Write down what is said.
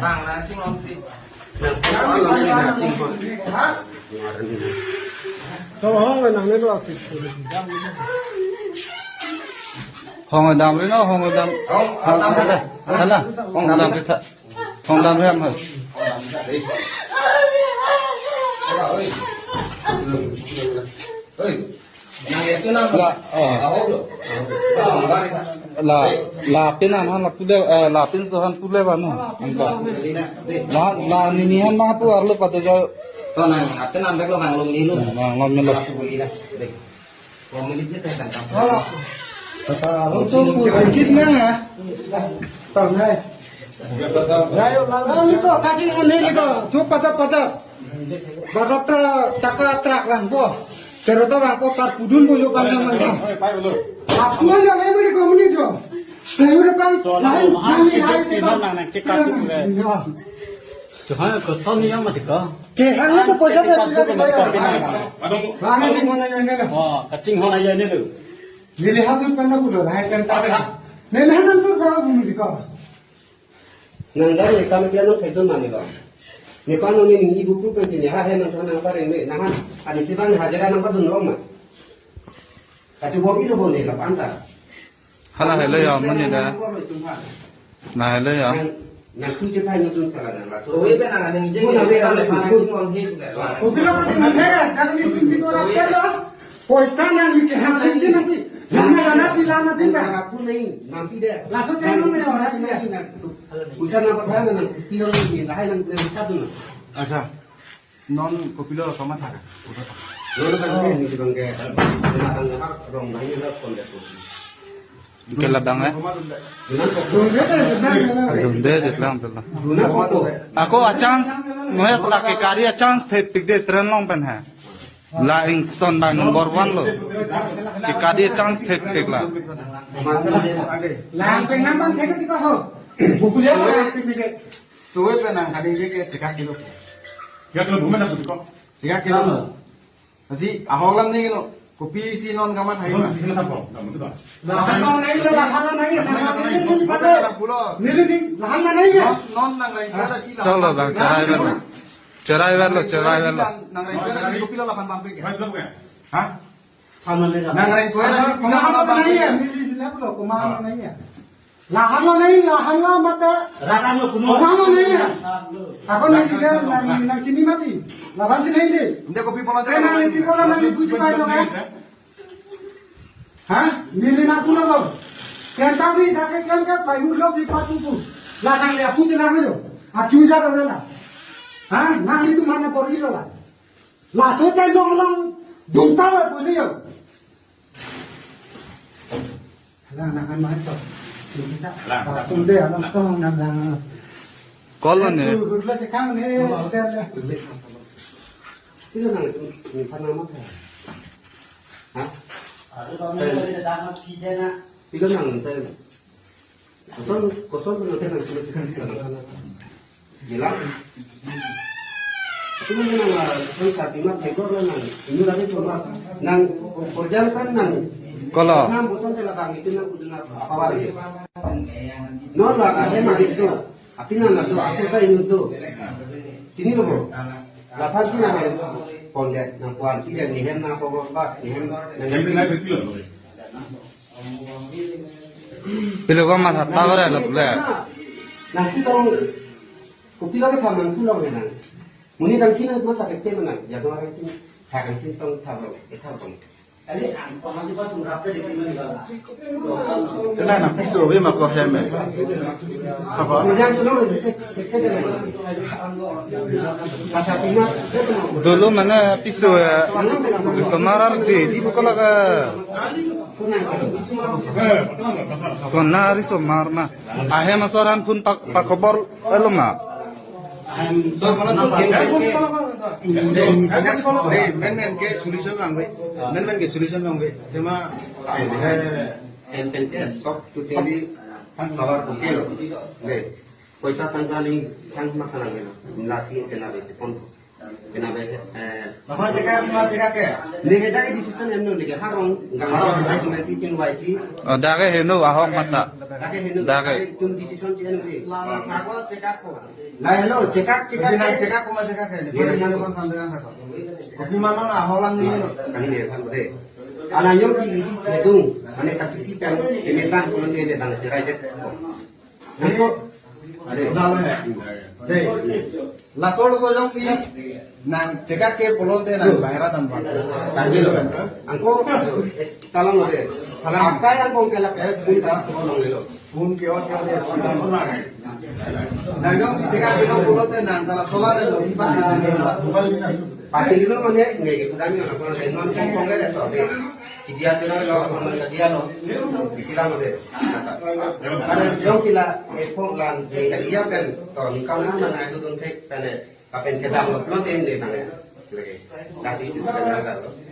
bang na ching on si. Hong người nằm lên đó xịt. Hong người đam nó hong người đam. Hong đam đây. Thật là hong đam cái thật. Hong đam em hả? Là pin han là tule là pin so han tule ba no angka la ni han ma tu arlo pato jo to nang aten ambek lo mang lum ni lu ngom melo lo milik dia saya tangkap Pasal itu kisna ya. Tang hai. Rayo lalu itu kaji ini itu cuba pada baratra cakra trak lang bo. Serta bang ko tar pudun bo yo bang mana. Aku aja memang di komuni jo. Lalu depan lain Jangan kesal ni yang macam kau. Kehangnya tu pasal apa? Mana sih mana yang ni? Oh, kacing mana yang ni tu? Nilihat tu kan aku dah hai kan tak. Nilihat tu kalau bumi di kau. Nanggar ni kami kian nak itu mana lo? Ni panu ni ibu tu pensi ni hai nang nang apa ni nangan. Ani siapa hajaran nang patun roma. Kacau bobi tu boleh lah pantai. hala hele ya mani da na hele ya Nang tu je pai nutun salah nang lah. Oi pe nang ning jing ni kan le pan ching on hi ke la. Bila kau tengok dia, kalau ni sisi tu orang kaya, poisa nang ni kehang lagi dia nanti. Lana pilana dia. Aku ni nampi dia. Langsung dia ni orang ni. Usaha nang pakai nang tiang ni dah nang satu. acha non kopilo sama thaka Lalu kan ni bang ke nang rong nang ni lah pon dia. kela bang eh dunde je plan tala ako a chance noes la ke kari a chance the pik de tren long pen hai la ing son ba number 1 lo ke kari a chance the pik la Lang pengen bang kena di kau. Bukunya orang pikir. tuwe pe nang kading je ke 3 kilo 3 kilo bukan aku kok. 3 kilo asi aholam ni kilo kopi si non kaman hai Kau di sini apa? Kamu tu dah. Lahan mana ni? Lahan mana ni? Ni pada. Ni lahan mana ni? non nang lain sala kilo chalo bang cerai verlo nang lain sala kopi lo 8 pamprik Kau tu bukan? ha nang lain sala Lahan mana ni? Ni sini apa lo? Kumana ni? Lahan mana ni? Lahan lah mata. Kumana ni? Aku ni dia nang sini mati. Lahan sini ni. Hindi kopi pala Kaya nang lipi ko lang nang lipi si Paito ka? Ha? Nili na po na ba? Kaya tabi, dakay kyan ka, payulog si Paito po. Latang liya po sila ngayon. At chuja ka na. Ha? Nang ito man na porilo la. Laso tayo nung lang, duntawa po niyo. Hala, nakan man ito. Tunde, alam ko, nang kolon ne Gurla si Kang ni, sir. Itu nang ni panama kan? Hah? Itu nang tu. Kosong tu nanti nang tu. Gila. Itu mana nang tu tapi mak tekor nang. Ini lagi cuma nang kerja kan nang. kolo Nang bosan telah kang itu nang kudu nang apa lagi? Nol lah kan dia mari tu. Api nang tu asal kan ini tu. Sini loh. Lapan sih nang pondek nang puan sih yang nihem nang pokok nihem Yang ni naik kilo tu. pilo ko ma tha bare la pule nang si tong kopi lagi sama nang tulang nang muni nang kina mata kete mana jaga orang kini hakan kini tong thabo tong tena na piso we ma ko heme apa Jangan tu nang kete dengan pasal tima dulu mana piso ya samarar je di bukola ka konari so marna ahe masoran pun pak kobor elma Men ke solution mangwe. Men ke solution mangwe. Tema en sok tu tadi kan kawar kilo le koisa tangkali sang makanan nasi kena be pon Kenapa? Mama cekak ke? Nega jaga decision yang nu nega harong nggak ada dokumentasi yang YC. Oh, dake henu ahok mata. Jaga hendu Jaga. jaga itu decision yang nu. Aku cekak ko. Lah hello cekak Cekak ko cekak ke. Boleh nyano kan sandaran ko. Kopi mana lah holan ni. Kali ni kan boleh. Alah yang si isi hedung, ane kaciti kan semetan kulon dia datang cerai jet. Aku dalam ya. Deh. La solo sojong si nang cekak ke polonte nang bahira tanpa. Tadi lo kan. Angko kalau mau deh. Kalau apa yang kau kelak punta tolong lo. Pun ke or ke nang jong si cekak ke polonte nang tala solar de ipa. Pati lo mana nggak kudanya apa nanti non kong nggak ada soal deh. Dia sila lo, dia lo, sila mo deh. Karena jong sila epong lan dia kan, toh nikau nama na itu tuh tek, kan kapen kedam lo, lo tem deh nang. Tapi itu sudah